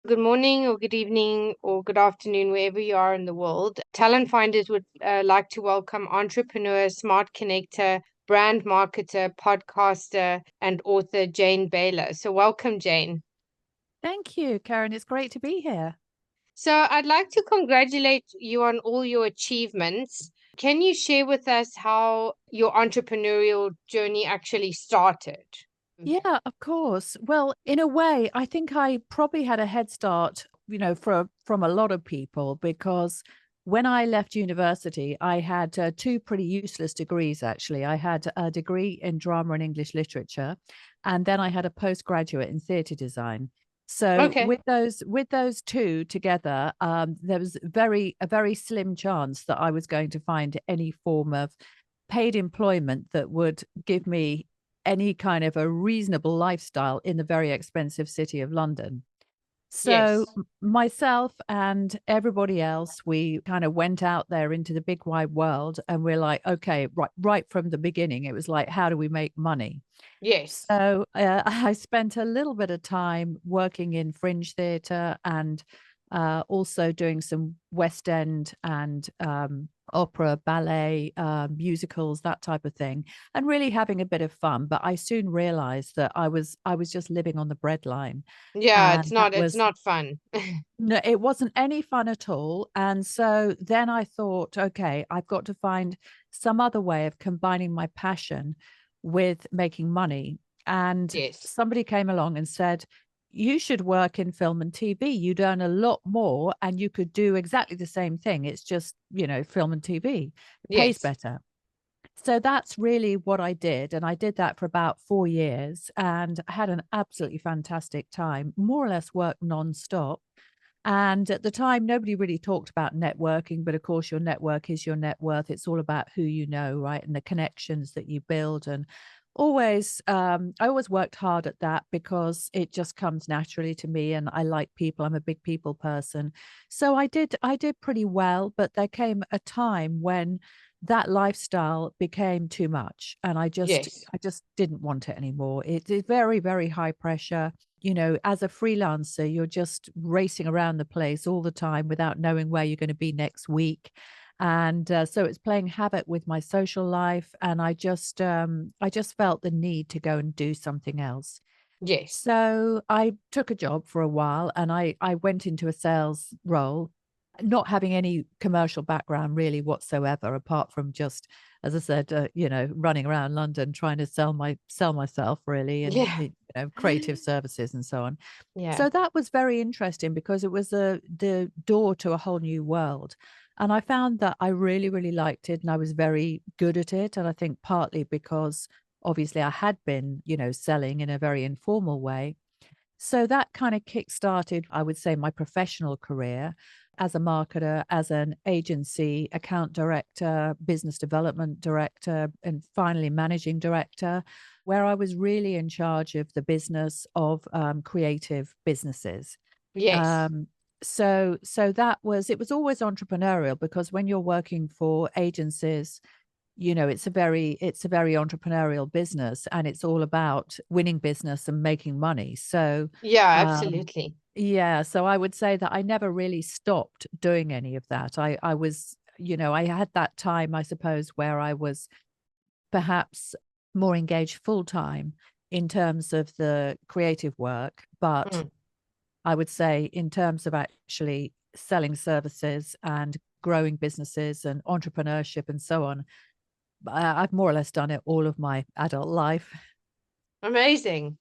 Good morning, or good evening, or good afternoon, wherever you are in the world. Talent Finders would like to welcome entrepreneur, smart connector, brand marketer, podcaster, and author Jane Bayler. So, welcome, Jane. Thank you, Karen. It's great to be here. So, I'd like to congratulate you on all your achievements. Can you share with us how your entrepreneurial journey actually started? Yeah, of course. Well, in a way, I think I probably had a head start, from a lot of people because when I left university, I had two pretty useless degrees, actually. I had a degree in drama and English literature, and then I had a postgraduate in theatre design. So Okay. with those two together, there was a very slim chance that I was going to find any form of paid employment that would give me any kind of a reasonable lifestyle in the very expensive city of London. So Yes. myself and everybody else, we kind of went out there into the big wide world and we're like, okay, right from the beginning, it was like, how do we make money? Yes. So I spent a little bit of time working in fringe theatre and also doing some West End and opera, ballet, musicals, that type of thing, and really having a bit of fun. But I soon realised that I was just living on the breadline, Yeah, and that it's was not fun. no, it wasn't any fun at all. And so then I thought, okay, I've got to find some other way of combining my passion with making money. And Yes. somebody came along and said, you should work in film and TV. You'd earn a lot more and you could do exactly the same thing. It's just, film and TV. It pays Yes. better. So that's really what I did. And I did that for about 4 years and I had an absolutely fantastic time, more or less worked nonstop. And at the time, nobody really talked about networking, but of course, your network is your net worth. It's all about who you know, right? And the connections that you build. And I always worked hard at that because it just comes naturally to me. And I like people. I'm a big people person. So I did pretty well. But there came a time when that lifestyle became too much. And Yes. I just didn't want it anymore. It is very, very high pressure. As a freelancer, you're just racing around the place all the time without knowing where you're going to be next week. And so it's playing havoc with my social life. And I just felt the need to go and do something else. Yes. So I took a job for a while and I went into a sales role, not having any commercial background really whatsoever, apart from just, as I said, running around London trying to sell myself really, and Yeah. creative services and so on. Yeah. So that was very interesting because it was the door to a whole new world. And I found that I really, really liked it and I was very good at it. And I think partly because obviously I had been, selling in a very informal way. So that kind of kick-started, I would say, my professional career as a marketer, as an agency account director, business development director, and finally managing director, where I was really in charge of the business of creative businesses. Yes. Um, so it was always entrepreneurial because when you're working for agencies, it's a very entrepreneurial business and it's all about winning business and making money. So Yeah, um absolutely. yeah, so I would say that I never really stopped doing any of that. I was, I had that time, I suppose, where I was perhaps more engaged full time in terms of the creative work, but Mm. I would say in terms of actually selling services and growing businesses and entrepreneurship and so on, I've more or less done it all of my adult life. Amazing.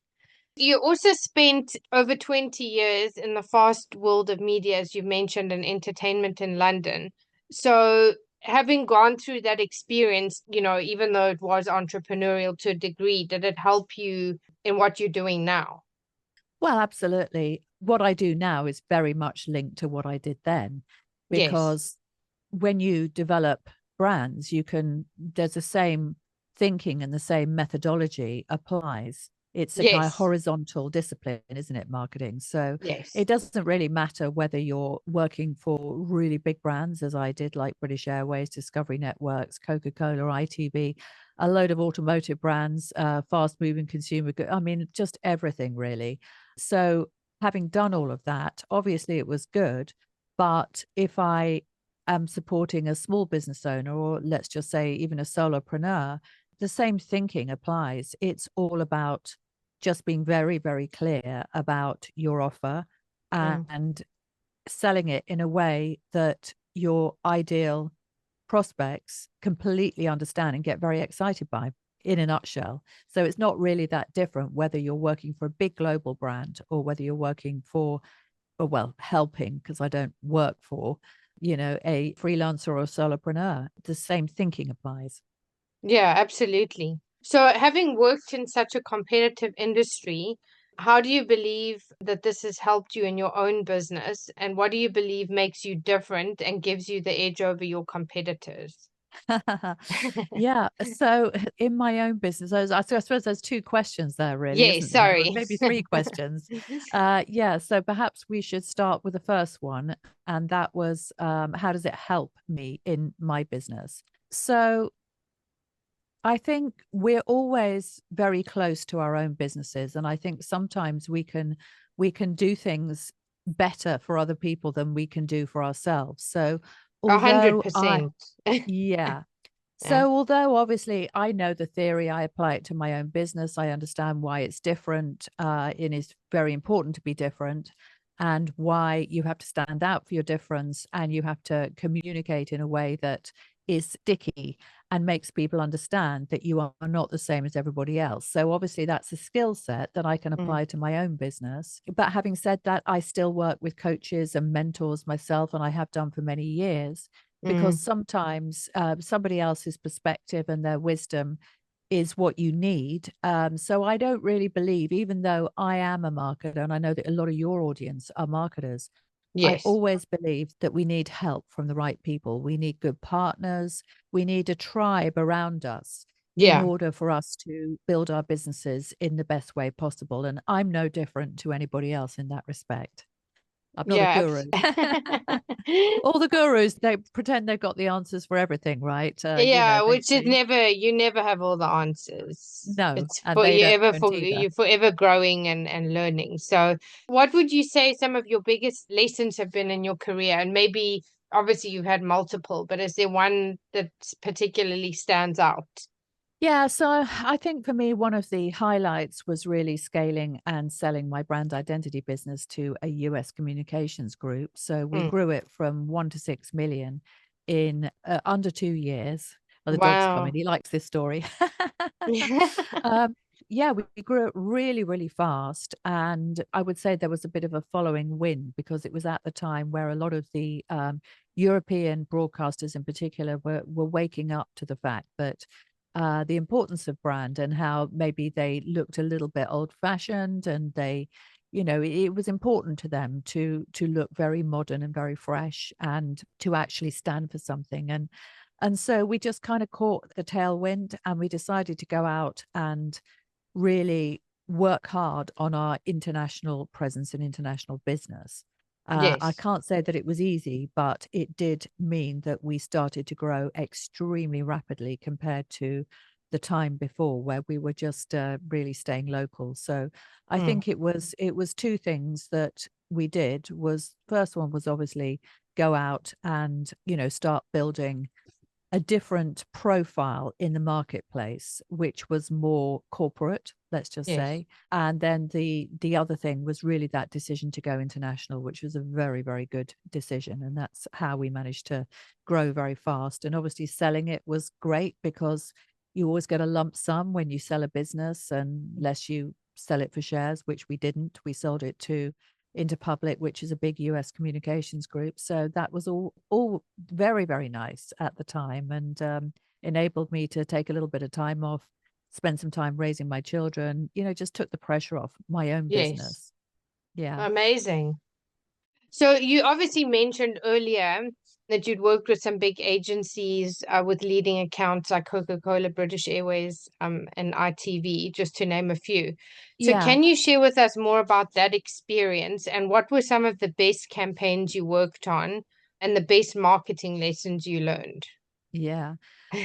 You also spent over 20 years in the fast world of media, as you mentioned, and entertainment in London. So, having gone through that experience, even though it was entrepreneurial to a degree, did it help you in what you're doing now? Well, absolutely. What I do now is very much linked to what I did then, Yes. because when you develop brands, there's the same thinking and the same methodology applies. It's a kind of Yes. horizontal discipline, isn't it, marketing? So Yes. it doesn't really matter whether you're working for really big brands, as I did, like British Airways, Discovery Networks, Coca-Cola, ITV, a load of automotive brands, fast moving consumer goods. I mean, just everything really. So having done all of that, obviously it was good. But if I am supporting a small business owner, or let's just say even a solopreneur, the same thinking applies. It's all about just being very, very clear about your offer Mm. and selling it in a way that your ideal prospects completely understand and get very excited by, in a nutshell. So it's not really that different whether you're working for a big global brand or whether you're working for, or well, helping, because I don't work for, a freelancer or a solopreneur. The same thinking applies. Yeah, absolutely. So, having worked in such a competitive industry, how do you believe that this has helped you in your own business? And what do you believe makes you different and gives you the edge over your competitors? Yeah. So in my own business, I suppose there's two questions there, really, Yes, isn't there? Or sorry. maybe three questions. Yeah. So perhaps we should start with the first one. And that was, how does it help me in my business? So I think we're always very close to our own businesses. And I think sometimes we can do things better for other people than we can do for ourselves. So although I 100%. yeah. Yeah. So, although obviously I know the theory, I apply it to my own business. I understand why it's different. It is very important to be different, and why you have to stand out for your difference, and you have to communicate in a way that is sticky and makes people understand that you are not the same as everybody else. So, obviously, that's a skill set that I can Mm, apply to my own business. But having said that, I still work with coaches and mentors myself, and I have done for many years, because mm, sometimes somebody else's perspective and their wisdom is what you need. So I don't really believe, even though I am a marketer, and I know that a lot of your audience are marketers, I yes. always believe that we need help from the right people. We need good partners. We need a tribe around us in Yeah. order for us to build our businesses in the best way possible. And I'm no different to anybody else in that respect. I'm not a Yeah. guru. All the gurus, they pretend they've got the answers for everything, right? Yeah, They which is they never, you never have all the answers. no, It's and for they you ever don't for either. you forever growing and learning. So, what would you say some of your biggest lessons have been in your career? And maybe obviously you've had multiple, but is there one that particularly stands out? Yeah, so I think for me, one of the highlights was really scaling and selling my brand identity business to a US communications group. So we Mm. grew it from 1 to 6 million in under 2 years. Oh, the dog's coming. Wow. He likes this story. um, yeah, we grew it really, really fast. And I would say there was a bit of a following wind, because it was at the time where a lot of the European broadcasters in particular were waking up to the fact that the importance of brand, and how maybe they looked a little bit old fashioned, and they, it was important to them to look very modern and very fresh, and to actually stand for something. And so we just kind of caught the tailwind, and we decided to go out and really work hard on our international presence and international business. I Yes. can't say that it was easy, but it did mean that we started to grow extremely rapidly compared to the time before, where we were just really staying local. So I Mm. think it was two things that we did. Was first one was obviously go out and start building a different profile in the marketplace, which was more corporate, let's just Yes. say. And then the other thing was really that decision to go international, which was a very, very good decision. And that's how we managed to grow very fast. And obviously selling it was great, because you always get a lump sum when you sell a business, unless you sell it for shares, which we didn't. We sold it to Interpublic, which is a big US communications group. So that was all very, very nice at the time, and enabled me to take a little bit of time off, spend some time raising my children, just took the pressure off my own Yes. business. Yeah. Amazing. So you obviously mentioned earlier that you'd worked with some big agencies with leading accounts like Coca-Cola, British Airways, and ITV, just to name a few. So Yeah. can you share with us more about that experience, and what were some of the best campaigns you worked on and the best marketing lessons you learned? Yeah.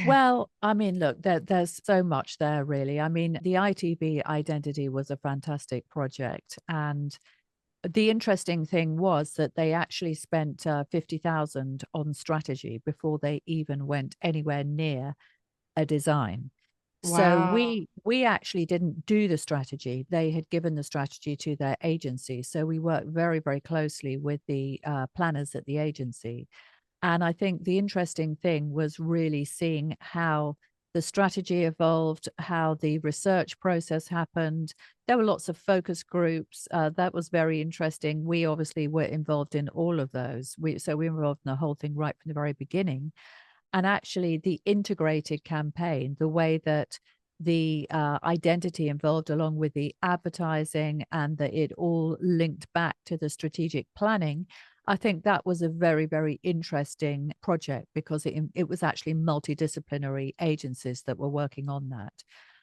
Well, I mean, look, there's so much there, really. I mean, the ITV identity was a fantastic project. And the interesting thing was that they actually spent 50,000 on strategy before they even went anywhere near a design. So Wow. we actually didn't do the strategy. They had given the strategy to their agency. So we worked very, very closely with the planners at the agency. And I think the interesting thing was really seeing how the strategy evolved, how the research process happened. There were lots of focus groups. That was very interesting. We obviously were involved in all of those. So we were involved in the whole thing right from the very beginning. And actually, the integrated campaign, the way that the identity involved along with the advertising and that it all linked back to the strategic planning, I think that was a very, very interesting project because it was actually multidisciplinary agencies that were working on that.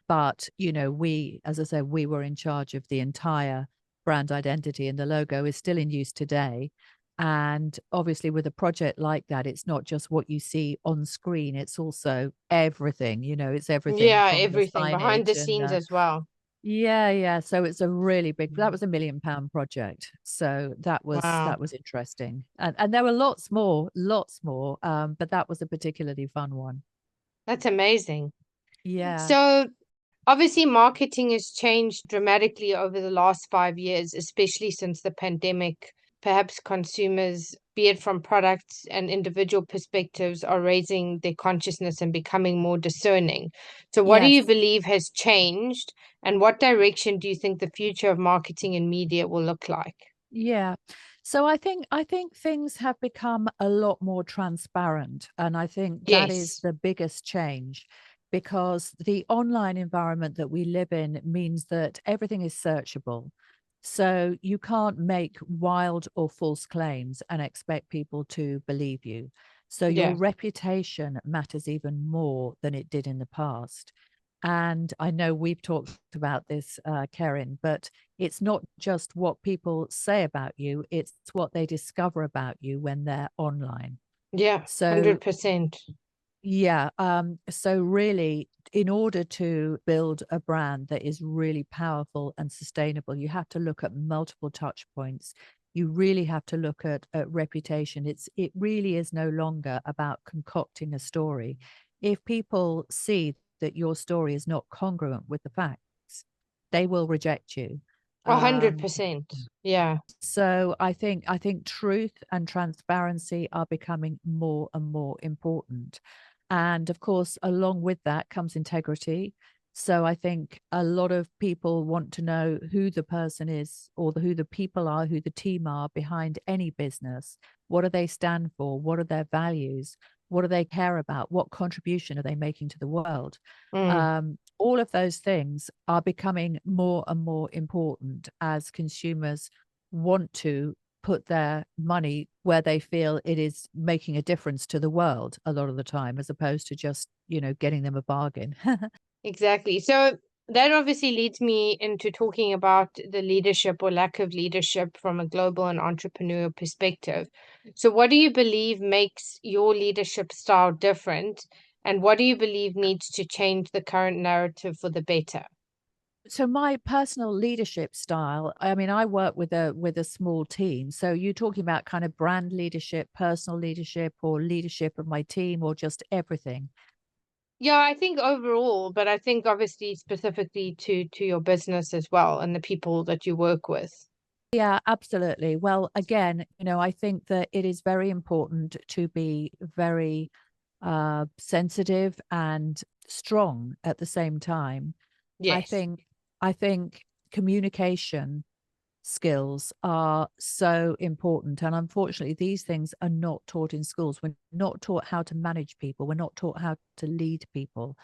But, you know, we, as I said, we were in charge of the entire brand identity, and the logo is still in use today. And obviously, with a project like that, it's not just what you see on screen, it's also everything, you know, it's everything Yeah, from the everything behind signage the and scenes as well. yeah, yeah. So it's a really big, that was £1 million project. So Wow. that was interesting. And there were lots more. But that was a particularly fun one. That's amazing. Yeah. So obviously, marketing has changed dramatically over the last 5 years, especially since the pandemic. Perhaps consumers, be it from products and individual perspectives, are raising their consciousness and becoming more discerning. So, what do you Yes. believe has changed, and what direction do you think the future of marketing and media will look like? Yeah. So I think things have become a lot more transparent, and I think that is Yes. the biggest change because the online environment that we live in means that everything is searchable. So you can't make wild or false claims and expect people to believe you. So your Yeah. reputation matters even more than it did in the past. And I know we've talked about this, Karen, but it's not just what people say about you, it's what they discover about you when they're online. Yeah. So 100%. yeah, so really, in order to build a brand that is really powerful and sustainable, you have to look at multiple touch points. You really have to look at reputation. It really is no longer about concocting a story. If people see that your story is not congruent with the facts, they will reject you. Um, 100%. Yeah. so I think truth and transparency are becoming more and more important. And of course, along with that comes integrity. So I think a lot of people want to know who the person is or who the people are, who the team are behind any business. What do they stand for? What are their values? What do they care about? What contribution are they making to the world? Mm. All of those things are becoming more and more important as consumers want to put their money where they feel it is making a difference to the world a lot of the time, as opposed to just, you know, getting them a bargain. Exactly. So that obviously leads me into talking about the leadership or lack of leadership from a global and entrepreneurial perspective. So, what do you believe makes your leadership style different? And what do you believe needs to change the current narrative for the better? So my personal leadership style, I mean, I work with a small team. So you're talking about kind of brand leadership, personal leadership, or leadership of my team, or just everything? Yeah, I think overall, but I think obviously specifically to your business as well and the people that you work with. Yeah, absolutely. Well, again, you know, I think that it is very important to be very sensitive and strong at the same time. I Yes. think I think communication skills are so important. And unfortunately, these things are not taught in schools. We're not taught how to manage people. We're not taught how to lead people.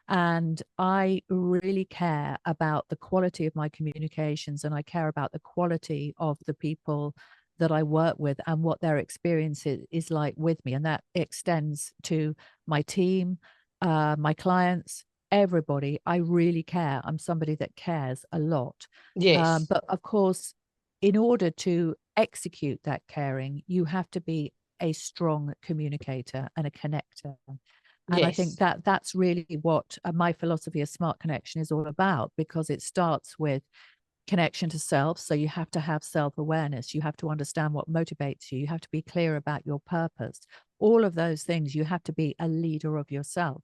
And I really care about the quality of my communications and I care about the quality of the people that I work with and what their experience is like with me. And that extends to my team, my clients, everybody. I really care. I'm somebody that cares a lot. Yes. But of course, in order to execute that caring, you have to be a strong communicator and a connector. And I think Yes. that that's really what my philosophy of smart connection is all about, because it starts with connection to self. So you have to have self-awareness. You have to understand what motivates you. You have to be clear about your purpose. All of those things, you have to be a leader of yourself.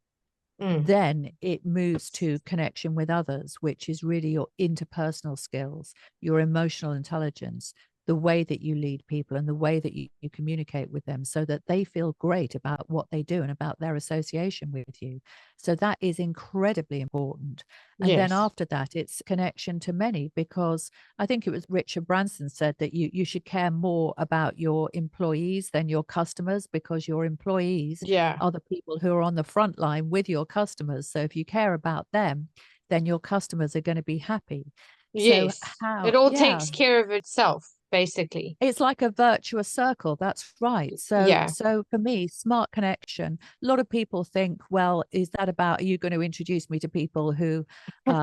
Mm. Then it moves to connection with others, which is really your interpersonal skills, your emotional intelligence, the way that you lead people and the way that you communicate with them so that they feel great about what they do and about their association with you. So that is incredibly important. And then Yes. after that, it's connection to many, because I think it was Richard Branson said that you should care more about your employees than your customers, because your employees Yeah. are the people who are on the front line with your customers. So if you care about them, then your customers are going to be happy. So Yes. how, It all yeah, takes care of itself, basically. it's like a virtuous circle. That's right. Yeah. So for me, smart connection, a lot of people think, well, is that about, are you going to introduce me to people who who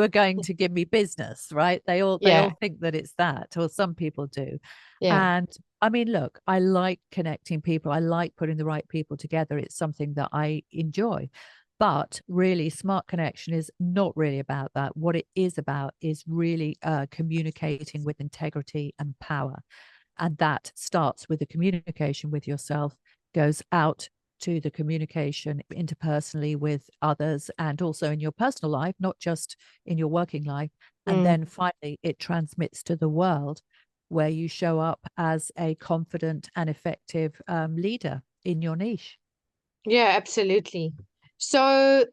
are going to give me business, right? They all Yeah. think that it's that, or some people do. Yeah. And I mean, look, I like connecting people. I like putting the right people together. It's something that I enjoy. But really, smart connection is not really about that. What it is about is really communicating with integrity and power. And that starts with the communication with yourself, goes out to the communication interpersonally with others, and also in your personal life, not just in your working life. And Mm. then finally, it transmits to the world, where you show up as a confident and effective leader in your niche. Yeah, absolutely. So,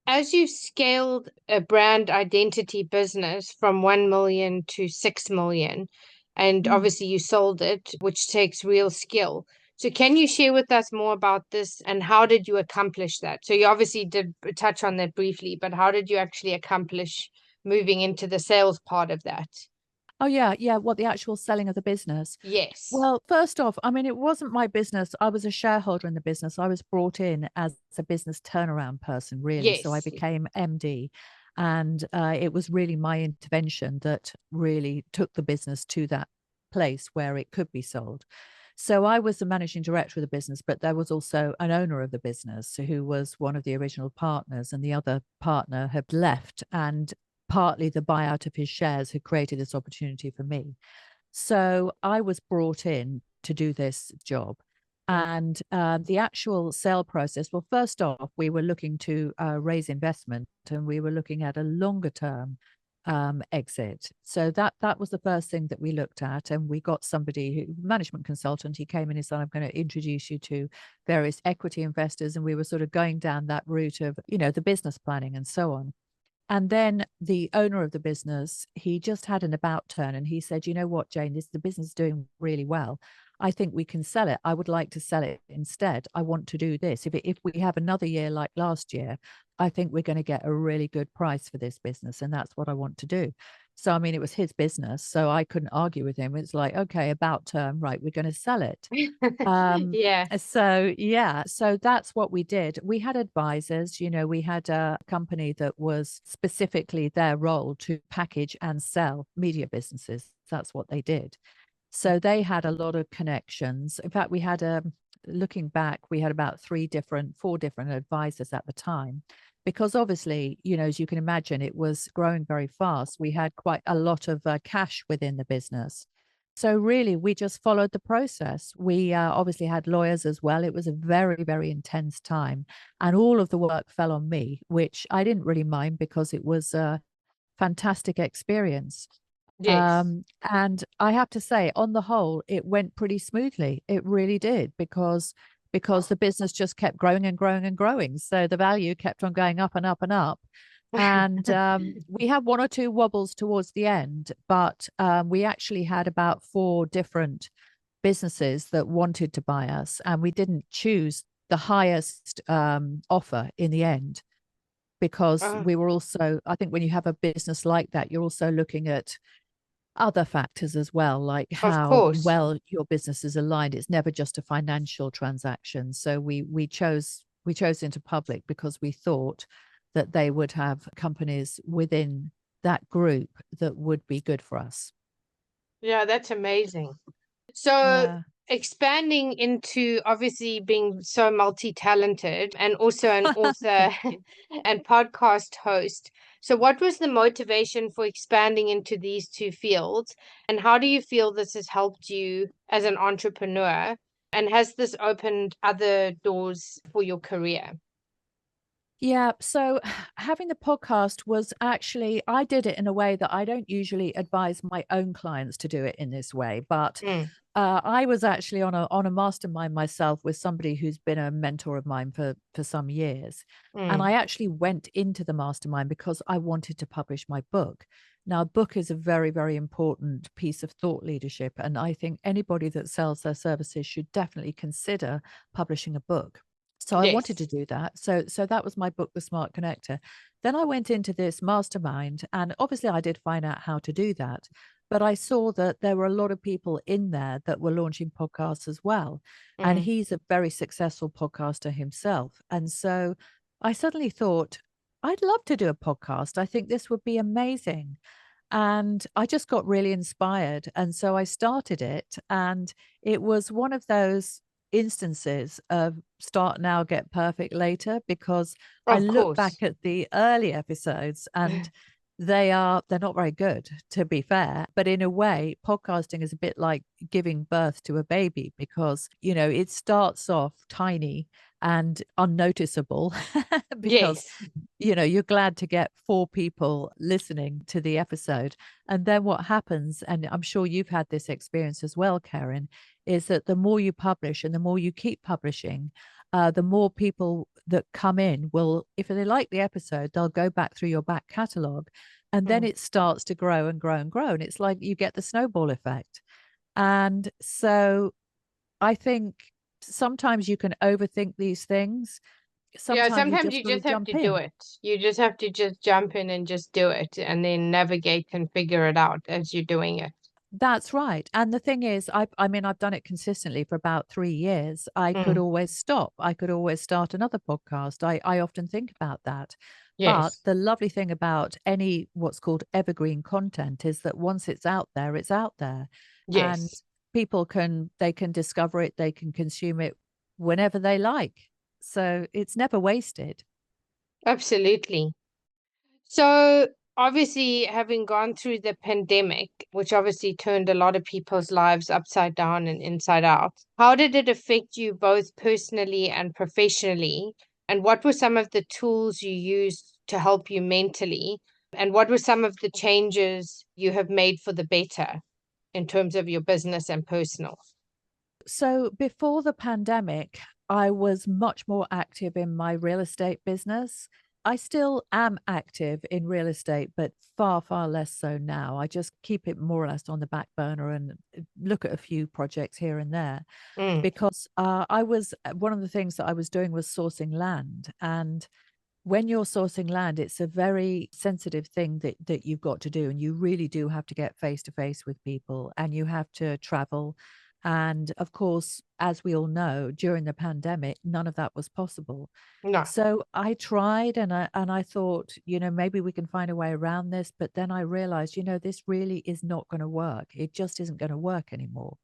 as you've scaled a brand identity business from 1 million to 6 million, and Mm. obviously you sold it, which takes real skill. So, can you share with us more about this and how did you accomplish that? So, you obviously did touch on that briefly, but how did you actually accomplish moving into the sales part of that? Oh, yeah, yeah. What, the actual selling of the business? Yes. Well, first off, I mean, it wasn't my business. I was a shareholder in the business. I was brought in as a business turnaround person, really. So I Yes. became MD. And it was really my intervention that really took the business to that place where it could be sold. So I was the managing director of the business, but there was also an owner of the business who was one of the original partners, and the other partner had left. And partly the buyout of his shares had created this opportunity for me. So I was brought in to do this job. Mm. And the actual sale process, well, first off, we were looking to raise investment, and we were looking at a longer term exit. So that was the first thing that we looked at. And we got somebody who, management consultant, he came in and said, I'm going to introduce you to various equity investors. And we were sort of going down that route of, the business planning and so on. And then the owner of the business, he just had an about turn, and he said, you know what, Jane, the business is doing really well. I think we can sell it. I would like to sell it instead. I want to do this. If we have another year like last year, I think we're going to get a really good price for this business. And that's what I want to do. So, I mean, it was his business. So I couldn't argue with him. It's like, okay, about turn, right, we're going to sell it. Um, Yeah. so yeah, so that's what we did. We had advisors, we had a company that was specifically their role to package and sell media businesses. That's what they did. So they had a lot of connections. In fact, we had looking back, we had about four different advisors at the time, because obviously, as you can imagine, it was growing very fast. We had quite a lot of cash within the business. So really, we just followed the process. We obviously had lawyers as well. It was a very, very intense time. And all of the work fell on me, which I didn't really mind, because it was a fantastic experience. Yes. And I have to say, on the whole, it went pretty smoothly. It really did, because the business just kept growing and growing and growing. So the value kept on going up and up and up. And we had one or two wobbles towards the end, but we actually had about four different businesses that wanted to buy us, and we didn't choose the highest offer in the end, because Oh, we were also, I think when you have a business like that, you're also looking at other factors as well, like of how course. well your business is aligned. It's never just a financial transaction. So we chose into public because we thought that they would have companies within that group that would be good for us. Yeah, that's amazing. So Yeah. expanding into obviously being so multi-talented and also an author and podcast host. So, what was the motivation for expanding into these two fields? And how do you feel this has helped you as an entrepreneur? And has this opened other doors for your career? Yeah. So having the podcast was actually, I did it in a way that I don't usually advise my own clients to do it in this way. But Mm, I was actually on a mastermind myself with somebody who's been a mentor of mine for some years. And I mm, actually went into the mastermind because I wanted to publish my book. Now, a book is a very, very important piece of thought leadership. And I think anybody that sells their services should definitely consider publishing a book. So I wanted to yes. do that. So that was my book, The Smart Connector. Then I went into this mastermind, and obviously I did find out how to do that. But I saw that there were a lot of people in there that were launching podcasts as well. And Mm, he's a very successful podcaster himself. And so I suddenly thought, I'd love to do a podcast. I think this would be amazing. And I just got really inspired. And so I started it. And it was one of those instances of start now, get perfect later, because I of look back course. at the early episodes and they're not very good, to be fair. But in a way, podcasting is a bit like giving birth to a baby because, it starts off tiny and unnoticeable because Yes. you're glad to get four people listening to the episode. And then what happens, and I'm sure you've had this experience as well, Karen, is that the more you publish and the more you keep publishing, the more people that come in will, if they like the episode, they'll go back through your back catalogue. And then Mm, it starts to grow and grow and grow. And it's like you get the snowball effect. And so I think sometimes you can overthink these things. yeah, Sometimes you sometimes just you got to just have jump to do in. it. You just have to just jump in and just do it and then navigate and figure it out as you're doing it. That's right. And the thing is, I mean, I've done it consistently for about 3 years. I could Mm, always stop. I could always start another podcast. I often think about that. But yes. the lovely thing about any what's called evergreen content is that once it's out there, it's out there. And Yes. they can discover it, they can consume it whenever they like. So it's never wasted. Absolutely. So, obviously, having gone through the pandemic, which obviously turned a lot of people's lives upside down and inside out, how did it affect you both personally and professionally? And what were some of the tools you used to help you mentally? And what were some of the changes you have made for the better in terms of your business and personal? So before the pandemic, I was much more active in my real estate business. I still am active in real estate, but far, far less so now. I just keep it more or less on the back burner and look at a few projects here and there Mm, because one of the things that I was doing was sourcing land. And when you're sourcing land, it's a very sensitive thing that you've got to do, and you really do have to get face to face with people, and you have to travel. And of course, as we all know, during the pandemic, none of that was possible. no. So I tried, and I thought, maybe we can find a way around this. But then I realized, this really is not going to work. It just isn't going to work anymore.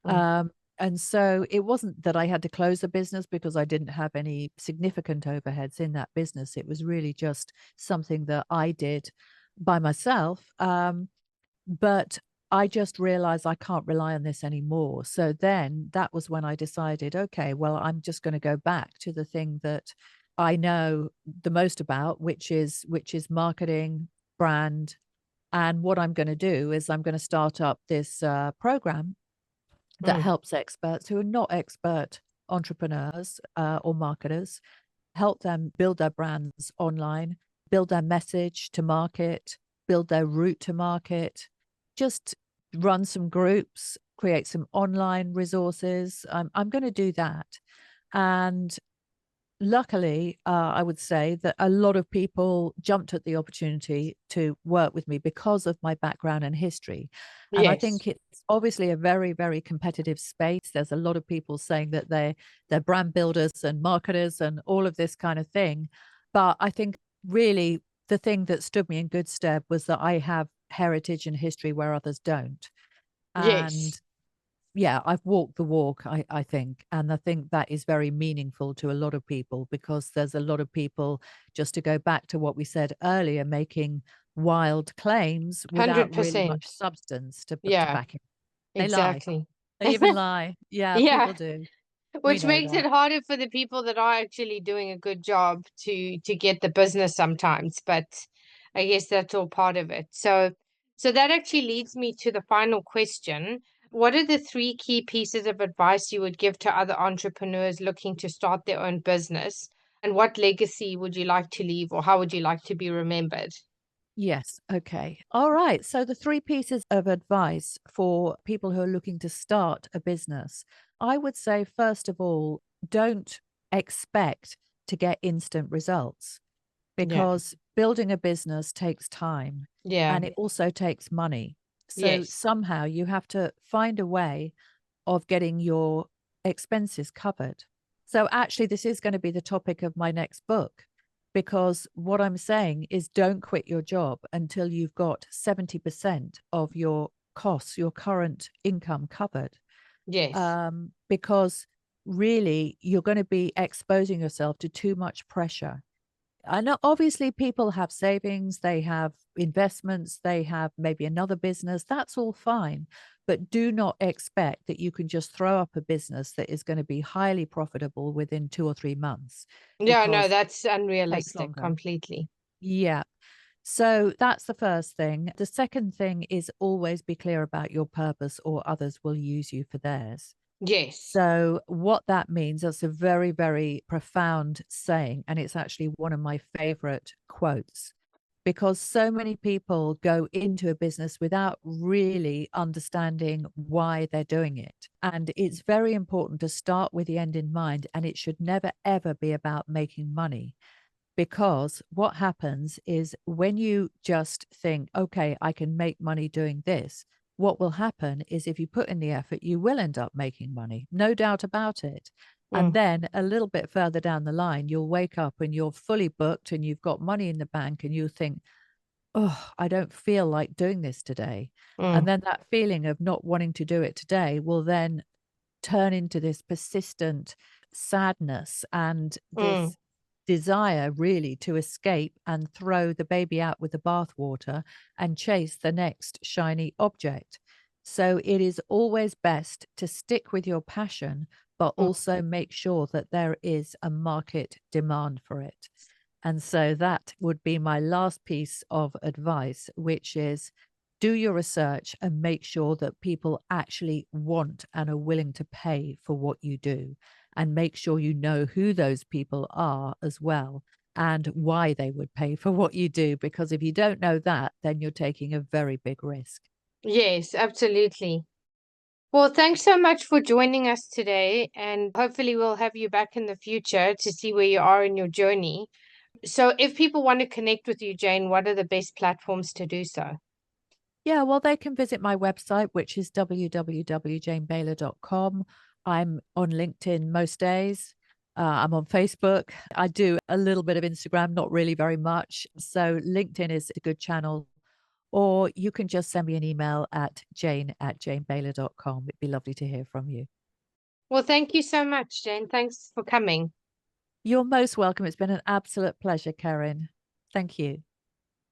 Mm, And so it wasn't that I had to close the business because I didn't have any significant overheads in that business. It was really just something that I did by myself. But I just realized I can't rely on this anymore. So then that was when I decided, okay, well, I'm just going to go back to the thing that I know the most about, which is marketing, brand. And what I'm going to do is I'm going to start up this program that mm, helps experts who are not expert entrepreneurs or marketers, help them build their brands online, build their message to market, build their route to market, just run some groups, create some online resources. I'm going to do that. And luckily, I would say that a lot of people jumped at the opportunity to work with me because of my background and history. And I yes. think it's obviously a very, very competitive space. There's a lot of people saying that they're brand builders and marketers and all of this kind of thing. But I think really the thing that stood me in good stead was that I have heritage and history where others don't. Yes. And yeah, I've walked the walk, I think. And I think that is very meaningful to a lot of people, because there's a lot of people, just to go back to what we said earlier, making wild claims without really 100%. much substance to Yeah, back it. They lie. exactly. They even lie. Yeah, Yeah. people do. We Which know makes it that. harder for the people that are actually doing a good job to get the business sometimes, but I guess that's all part of it. So that actually leads me to the final question. What are the three key pieces of advice you would give to other entrepreneurs looking to start their own business? And what legacy would you like to leave, or how would you like to be remembered? Yes. Okay. All right. So the three pieces of advice for people who are looking to start a business, I would say, first of all, don't expect to get instant results, Yeah. because building a business takes time Yeah. and it also takes money. So Yes. somehow you have to find a way of getting your expenses covered. So actually, this is going to be the topic of my next book, because what I'm saying is don't quit your job until you've got 70% of your costs, your current income covered. Yes. Because really you're going to be exposing yourself to too much pressure. I know obviously people have savings, they have investments, they have maybe another business. That's all fine. But do not expect that you can just throw up a business that is going to be highly profitable within 2 or 3 months, Yeah, no, because that's it takes unrealistic longer. completely. Yeah. So that's the first thing. The second thing is always be clear about your purpose, or others will use you for theirs. Yes. So, what that means, that's a very, very profound saying. And it's actually one of my favorite quotes, because so many people go into a business without really understanding why they're doing it. And it's very important to start with the end in mind. And it should never, ever be about making money, because what happens is when you just think, okay, I can make money doing this, what will happen is if you put in the effort, you will end up making money, no doubt about it. And Mm, then a little bit further down the line, you'll wake up and you're fully booked and you've got money in the bank and you think, oh, I don't feel like doing this today. mm, And then that feeling of not wanting to do it today will then turn into this persistent sadness and mm, this desire really to escape and throw the baby out with the bathwater and chase the next shiny object. So it is always best to stick with your passion, but mm. also make sure that there is a market demand for it. And so that would be my last piece of advice, which is do your research and make sure that people actually want and are willing to pay for what you do. And make sure you know who those people are as well, and why they would pay for what you do. Because if you don't know that, then you're taking a very big risk. Yes, absolutely. Well, thanks so much for joining us today, and hopefully we'll have you back in the future to see where you are in your journey. So, if people want to connect with you, Jane, what are the best platforms to do so? Yeah, well, they can visit my website, which is www.janebayler.com. I'm on LinkedIn most days. I'm on Facebook. I do a little bit of Instagram, not really very much. So LinkedIn is a good channel. Or you can just send me an email at jane@janebayler.com. It'd be lovely to hear from you. Well, thank you so much, Jane. Thanks for coming. You're most welcome. It's been an absolute pleasure, Karen. Thank you.